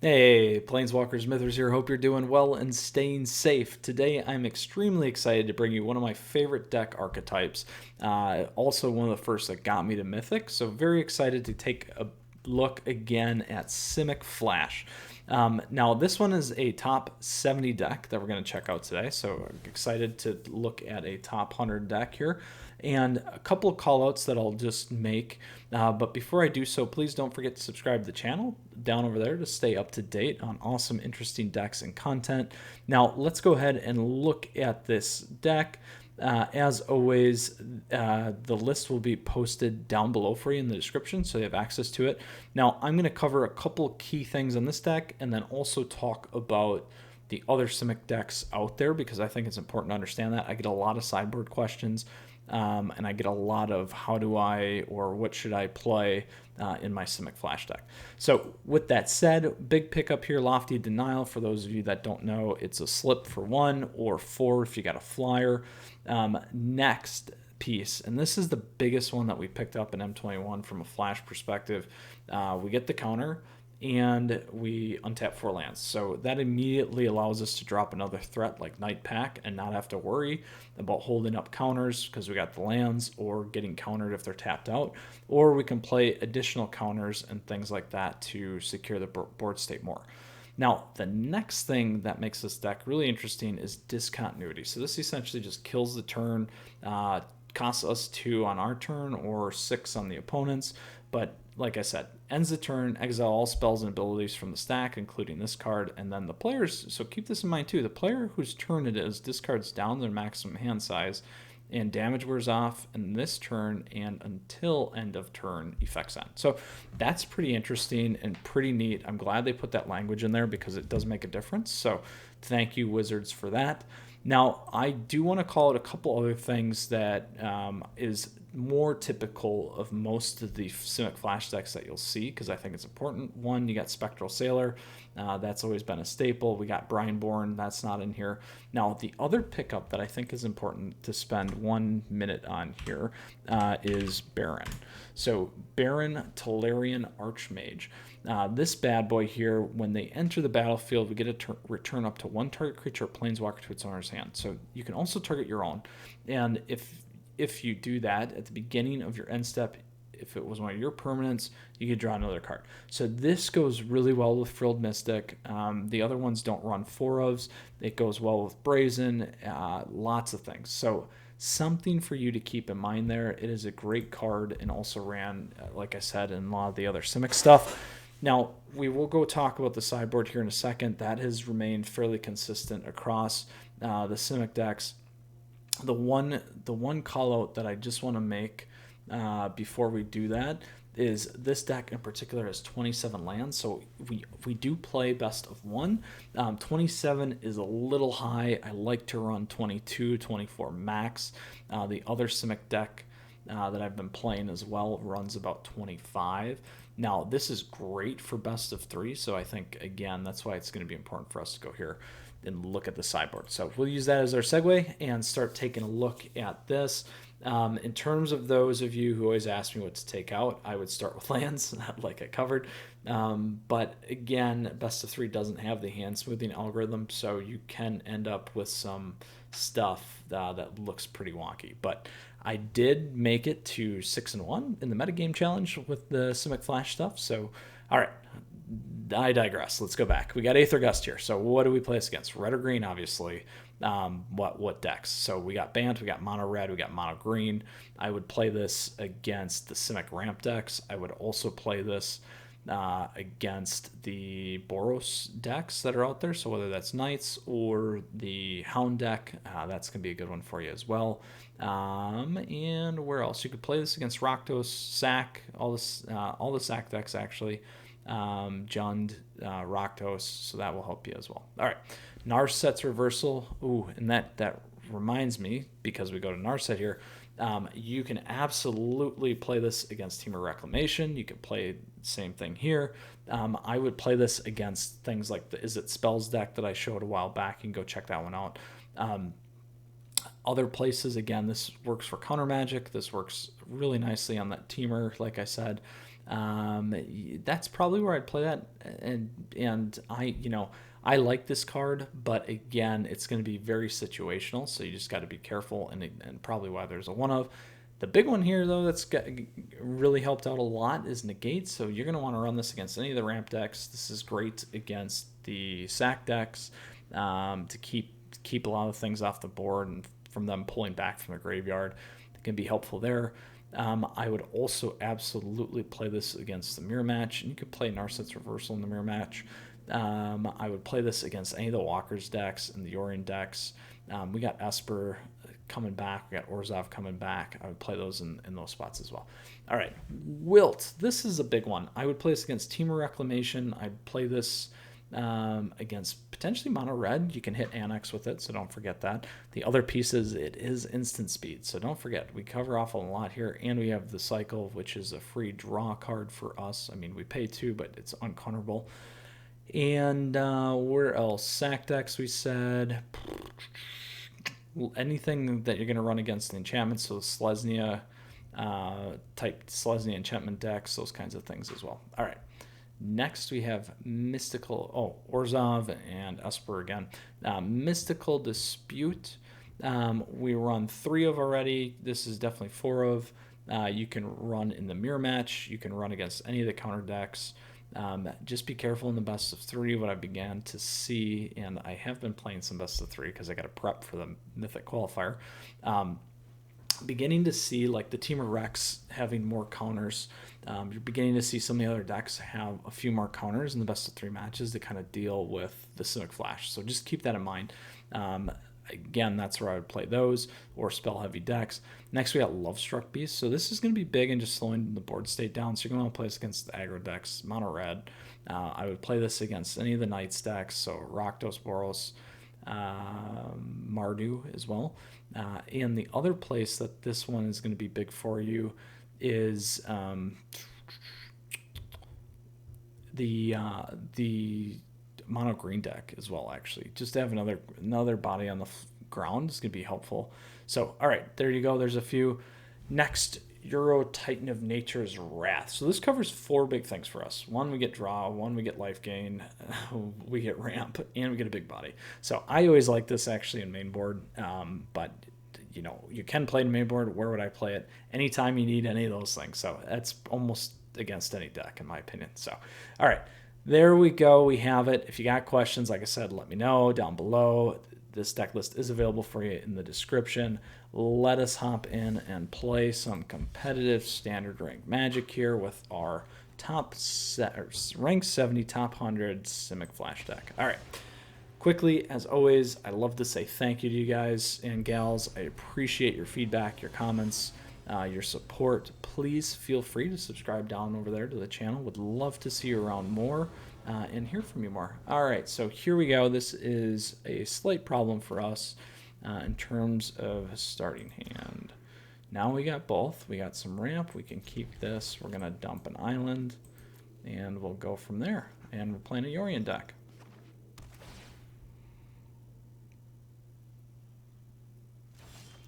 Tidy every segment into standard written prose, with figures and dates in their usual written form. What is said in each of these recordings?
Hey, Planeswalkers, Mythras here. Hope you're doing well and staying safe. Today, I'm extremely excited to bring you one of my favorite deck archetypes. Also, one of the first that got me to Mythic. So, very excited to take a look again at Simic Flash. Now, this one is a top 70 deck that we're going to check out today. So, excited to look at a top 100 deck here. And a couple of callouts that I'll just make. But before I do so, please don't forget to subscribe to the channel down over there to stay up to date on awesome, interesting decks and content. Now, let's go ahead and look at this deck. As always, the list will be posted down below for you in the description, so you have access to it. Now, I'm going to cover a couple key things on this deck and then also talk about the other Simic decks out there because I think it's important to understand that. I get a lot of sideboard questions. And I get a lot of how do I or what should I play in my Simic Flash deck. So with that said, big pickup here, Lofty Denial. For those of you that don't know, it's a slip for 1 or 4 if you got a flyer. Next piece, and this is the biggest one that we picked up in M21 from a Flash perspective. We get the counter, and we untap 4 lands. So that immediately allows us to drop another threat like Night Pack and not have to worry about holding up counters because we got the lands or getting countered if they're tapped out. Or we can play additional counters and things like that to secure the board state more. Now, the next thing that makes this deck really interesting is Discontinuity. So this essentially just kills the turn, costs us 2 on our turn or 6 on the opponent's, but like I said, ends the turn, exile all spells and abilities from the stack, including this card, and then the players, so keep this in mind too, the player whose turn it is discards down their maximum hand size, and damage wears off in this turn and until end of turn effects end. So that's pretty interesting and pretty neat. I'm glad they put that language in there because it does make a difference. So thank you, Wizards, for that. Now, I do want to call it a couple other things that is more typical of most of the Simic Flash decks that you'll see because I think it's important. One, you got Spectral Sailor. That's always been a staple. We got Brineborn. That's not in here. Now, the other pickup that I think is important to spend 1 minute on here is Baron. So Baron Tellurian Archmage. This bad boy here, when they enter the battlefield, we get to return up to 1 target creature or planeswalker to its owner's hand. So you can also target your own. And if you do that at the beginning of your end step, if it was one of your permanents, you could draw another card. So this goes really well with Frilled Mystic. The other ones don't run 4-ofs. It goes well with Brazen, lots of things. So something for you to keep in mind there. It is a great card and also ran, like I said, in a lot of the other Simic stuff. Now, we will go talk about the sideboard here in a second. That has remained fairly consistent across the Simic decks. The one call out that I just want to make before we do that is this deck in particular has 27 lands, so we do play best of 1. 27 is a little high. I like to run 22, 24 max. The other Simic deck that I've been playing as well runs about 25. Now, this is great for best of 3, so I think, again, that's why it's going to be important for us to go here and look at the sideboard. So we'll use that as our segue and start taking a look at this. In terms of those of you who always ask me what to take out, I would start with lands, like I covered. But again, best of 3 doesn't have the hand smoothing algorithm, so you can end up with some stuff that looks pretty wonky. But I did make it to 6-1 in the metagame challenge with the Simic Flash stuff. So, all right, I digress. Let's go back. We got Aether Gust here. So what do we play this against? Red or green, obviously. What decks? So we got Bant, we got mono red, we got mono green. I would play this against the Simic Ramp decks. I would also play this against the Boros decks that are out there. So whether that's Knights or the Hound deck, that's going to be a good one for you as well. And where else? You could play this against Rakdos, Sac, all the Sac decks actually. Jund, Rakdos, so that will help you as well. All right, Narset's reversal. Ooh, and that reminds me, because we go to Narset here, you can absolutely play this against Temur Reclamation. You can play the same thing here. I would play this against things like the Is It Spells deck that I showed a while back. You can go check that one out. Other places, again, this works for counter magic. This works really nicely on that Temur, like I said. That's probably where I'd play that. And I like this card, but again, it's going to be very situational, so you just got to be careful, and probably why there's a one of. The big one here, though, that's really helped out a lot is negate. So you're going to want to run this against any of the ramp decks. This is great against the sack decks, to keep a lot of things off the board and from them pulling back from the graveyard. It can be helpful there. I would also absolutely play this against the mirror match, and you could play Narset's Reversal in the mirror match. I would play this against any of the Walker's decks and the Yorion decks. We got Esper coming back. We got Orzhov coming back. I would play those in those spots as well. All right, Wilt. This is a big one. I would play this against Temur Reclamation. I'd play this against potentially mono red. You can hit Annex with it, so don't forget that. The other pieces, it is instant speed, so don't forget. We cover off a lot here, and we have the Cycle, which is a free draw card for us. I mean, we pay 2, but it's uncounterable. And where else? Sack decks, we said. Anything that you're going to run against the enchantments, so Selesnya type Selesnya enchantment decks, those kinds of things as well. All right. Next, we have Orzhov and Esper again. Mystical Dispute. We run 3 of already. This is definitely 4 of. You can run in the mirror match. You can run against any of the counter decks. Just be careful in the best of 3, what I began to see, and I have been playing some best of 3 because I got to prep for the Mythic qualifier. Beginning to see like the Temur Rex having more counters. You're beginning to see some of the other decks have a few more counters in the best of 3 matches to kind of deal with the Simic Flash. So just keep that in mind. Again, that's where I would play those or spell heavy decks. Next, we got Lovestruck Bees. So this is going to be big and just slowing the board state down. So you're going to want to play this against the aggro decks, mono red. I would play this against any of the Knights decks. So Rakdos, Boros, Mardu as well. And the other place that this one is going to be big for you is the mono green deck as well. Actually, just to have another body on the ground is going to be helpful. So all right, there you go. There's a few. Next, Euro Titan of Nature's Wrath. So this covers 4 big things for us. 1, we get draw. 1, we get life gain. We get ramp, and we get a big body. So I always like this actually in main board, but you can play in main board. Where would I play it? Anytime you need any of those things. So that's almost against any deck in my opinion. So all right, there we go. We have it. If you got questions, like I said, let me know down below. This deck list is available for you in the description. Let us hop in and play some competitive standard ranked Magic here with our rank 70, top 100 Simic Flash deck. All right. Quickly, as always, I love to say thank you to you guys and gals. I appreciate your feedback, your comments, your support. Please feel free to subscribe down over there to the channel. Would love to see you around more and hear from you more. All right, so here we go. This is a slight problem for us in terms of starting hand. Now we got both. We got some ramp. We can keep this. We're going to dump an island, and we'll go from there. And we're playing a Yorion deck.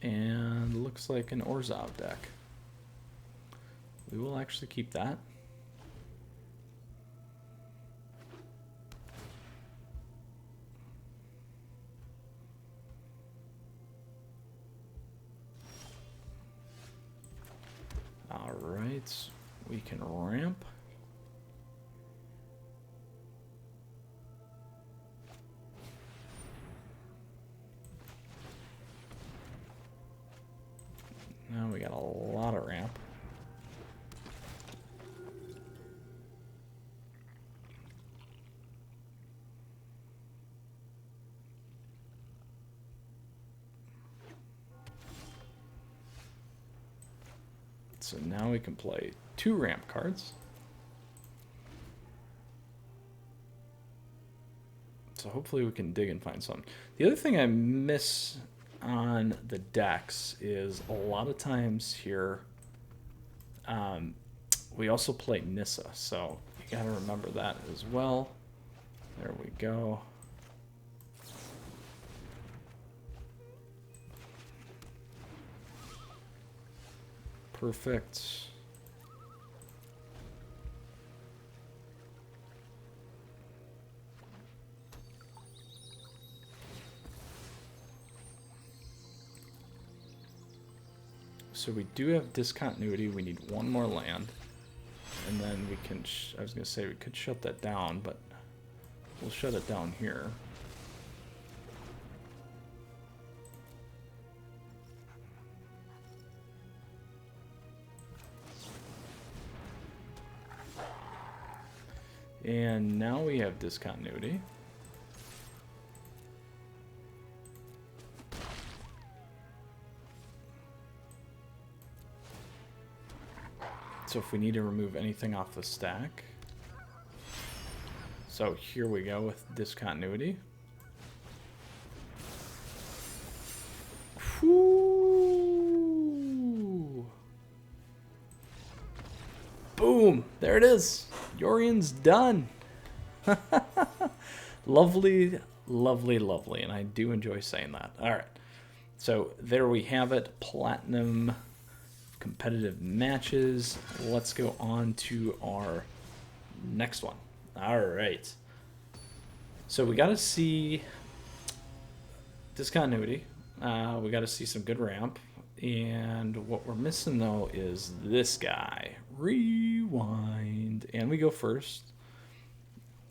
And looks like an Orzhov deck. We will actually keep that. All right, we can ramp. Now we got a lot of ramp. So now we can play 2 ramp cards. So hopefully we can dig and find some. The other thing I miss on the decks is a lot of times here we also play Nissa, so you got to remember that as well. There we go. Perfect. So we do have Discontinuity. We need one more land. And then we can, I was going to say we could shut that down, but we'll shut it down here. And now we have Discontinuity. So if we need to remove anything off the stack. So here we go with Discontinuity. Whoo! Boom! There it is. Yorion's done. Lovely, lovely, lovely. And I do enjoy saying that. All right. So there we have it. Platinum competitive matches. Let's go on to our next one. All right. So we got to see Discontinuity. We got to see some good ramp. And what we're missing, though, is this guy. Rewind. And we go first.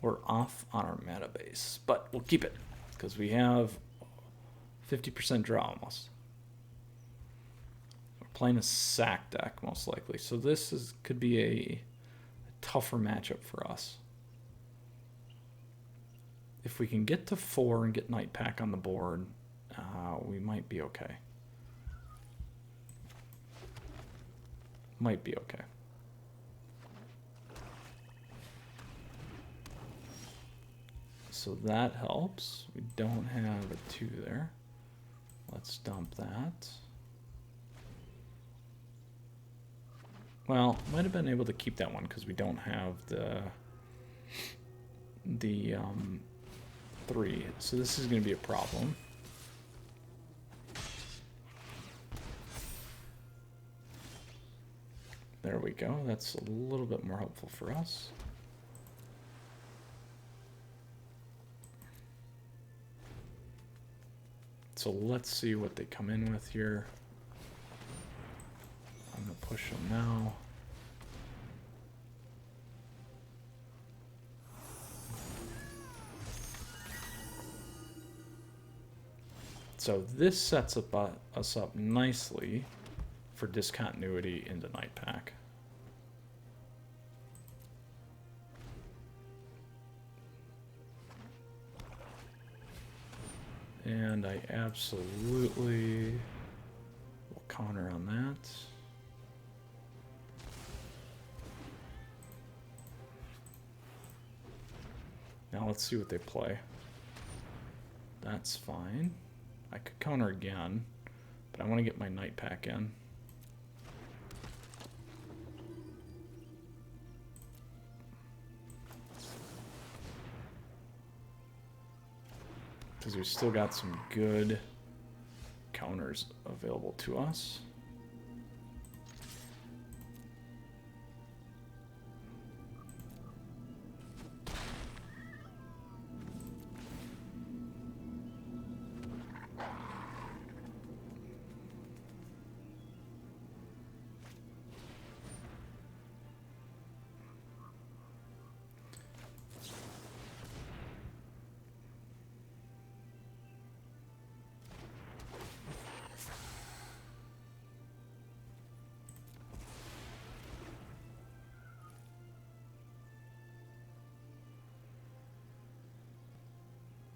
We're off on our mana base. But we'll keep it. Because we have 50% draw almost. We're playing a Sac deck, most likely. So this could be a tougher matchup for us. If we can get to 4 and get Night Pack on the board, we might be okay. Might be okay. So that helps. We don't have a 2 there. Let's dump that. Well, might have been able to keep that one because we don't have the 3. So this is going to be a problem. There we go. That's a little bit more helpful for us. So let's see what they come in with here. I'm going to push them now. So this sets us up nicely for Discontinuity into Night Pack. And I absolutely will counter on that. Now let's see what they play. That's fine. I could counter again, but I want to get my Night Pack in. Because we've still got some good counters available to us.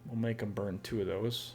We'll make them burn 2 of those.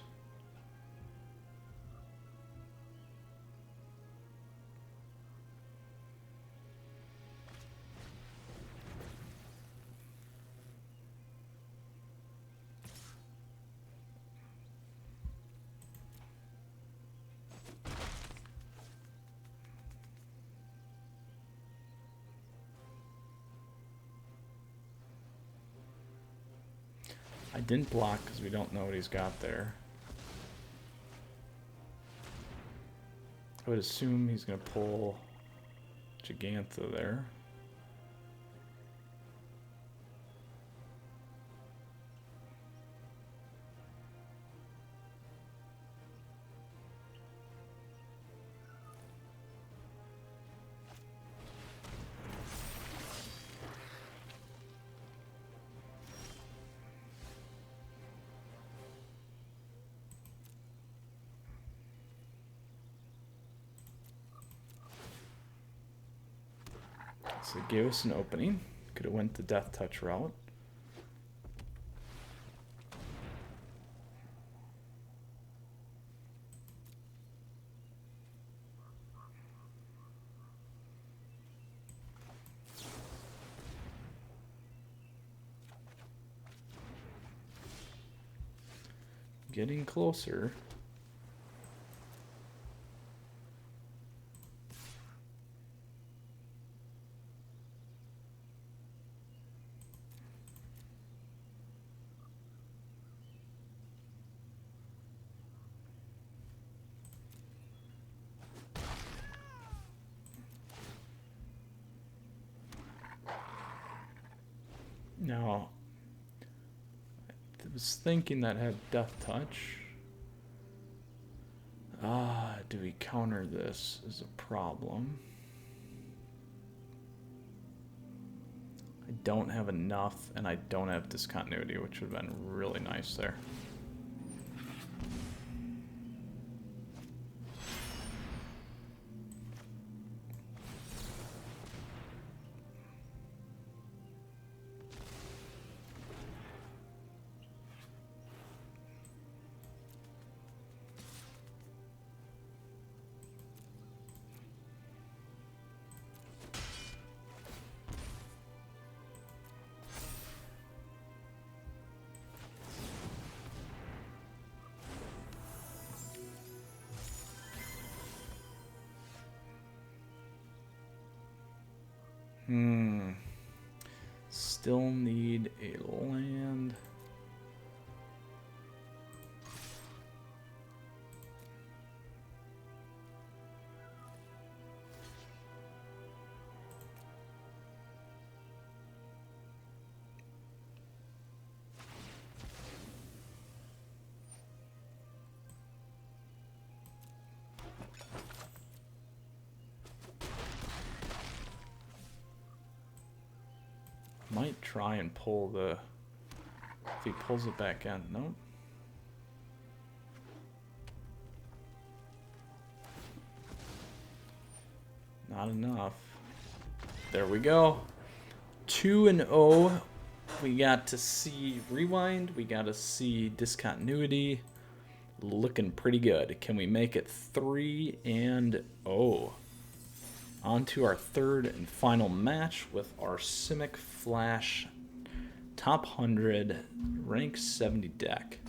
I didn't block because we don't know what he's got there. I would assume he's going to pull Gigantha there. So it gave us an opening. Could have went the Death Touch route. Getting closer. Now, I was thinking that had Death Touch. Do we counter this is a problem. I don't have enough, and I don't have Discontinuity, which would have been really nice there. Still need a land. Might try and pull the... If he pulls it back in. Nope. Not enough. There we go. 2-0. We got to see Rewind. We got to see Discontinuity. Looking pretty good. Can we make it 3-0? On to our third and final match with our Simic Flash top 100 rank 70 deck.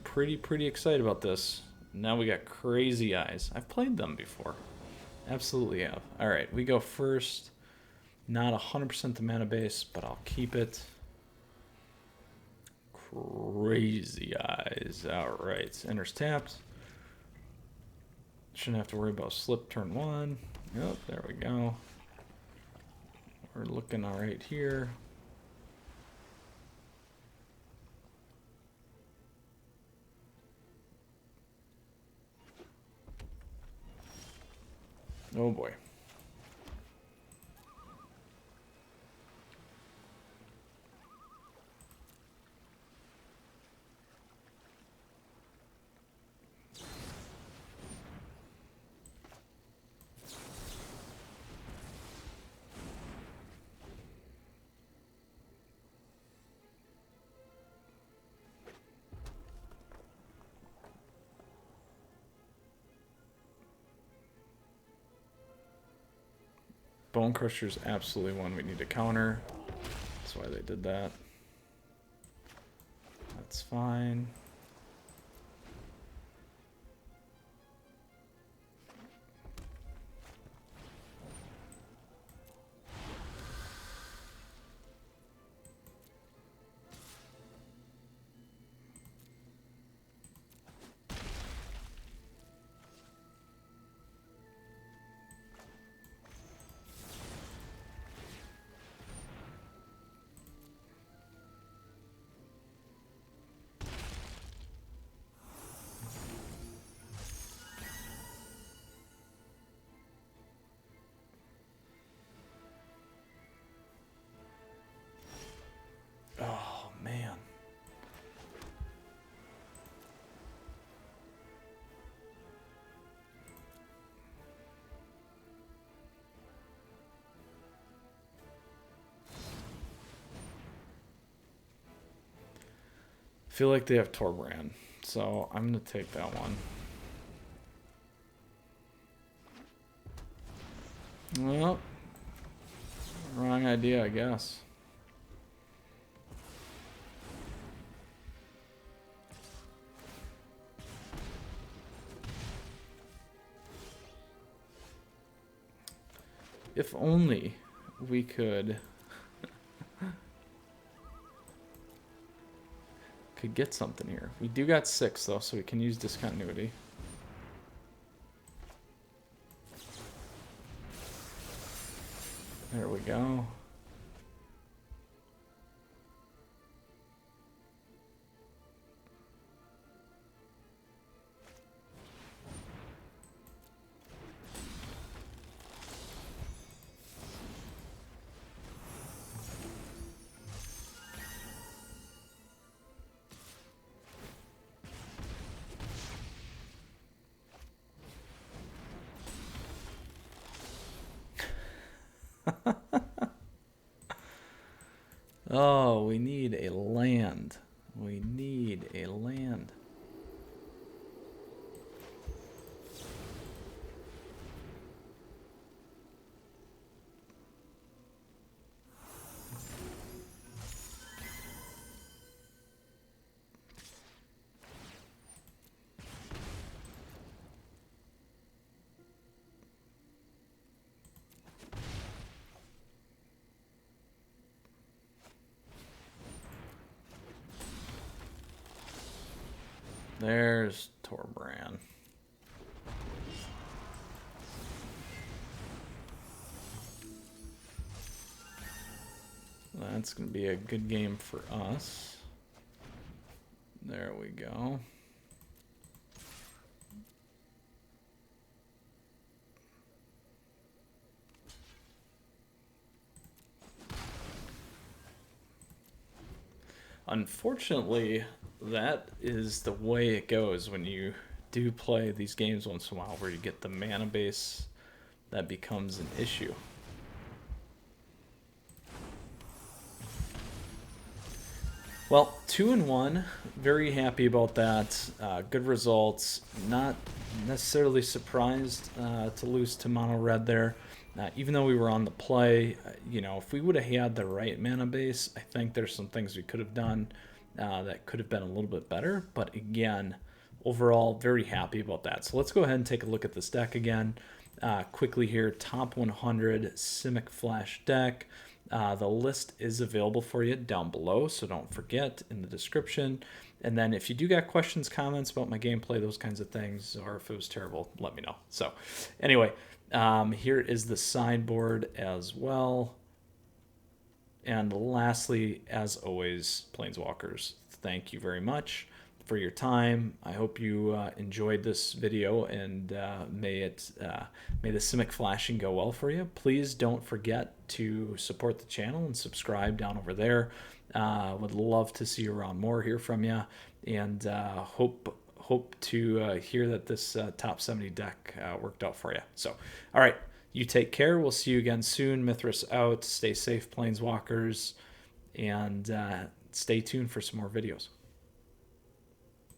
Pretty excited about this. Now we got Crazy Eyes. I've played them before. Absolutely have. Alright, we go first. Not 100% the mana base, but I'll keep it. Crazy Eyes. Alright, enters tapped. Shouldn't have to worry about slip turn 1. Yep, there we go. We're looking alright here. Oh boy. Bone Crusher is absolutely one we need to counter. That's why they did that. That's fine. feel like they have Torbrand, so I'm going to take that one. Well, wrong idea, I guess. If only we could get something here. We do got 6 though, so we can use Discontinuity. There we go. Oh, we need a land. We need a land. There's Torbrand. That's going to be a good game for us. There we go. Unfortunately, that is the way it goes when you do play these games once in a while, where you get the mana base. That becomes an issue. Well, 2-1, very happy about that. Good results. Not necessarily surprised to lose to mono red there. Even though we were on the play, you know, if we would have had the right mana base, I think there's some things we could have done that could have been a little bit better. But again, overall, very happy about that. So let's go ahead and take a look at this deck again. Quickly here, top 100 Simic Flash deck. The list is available for you down below, so don't forget, in the description. And then if you do got questions, comments about my gameplay, those kinds of things, or if it was terrible, let me know. So anyway, here is the sideboard as well. And lastly, as always, Planeswalkers, thank you very much for your time. I hope you enjoyed this video, and may the Simic flashing go well for you. Please don't forget to support the channel and subscribe down over there. Would love to see around more, hear from you, and hope to hear that this top 70 deck worked out for you. So, all right, you take care. We'll see you again soon. Mythras out. Stay safe, Planeswalkers, and stay tuned for some more videos.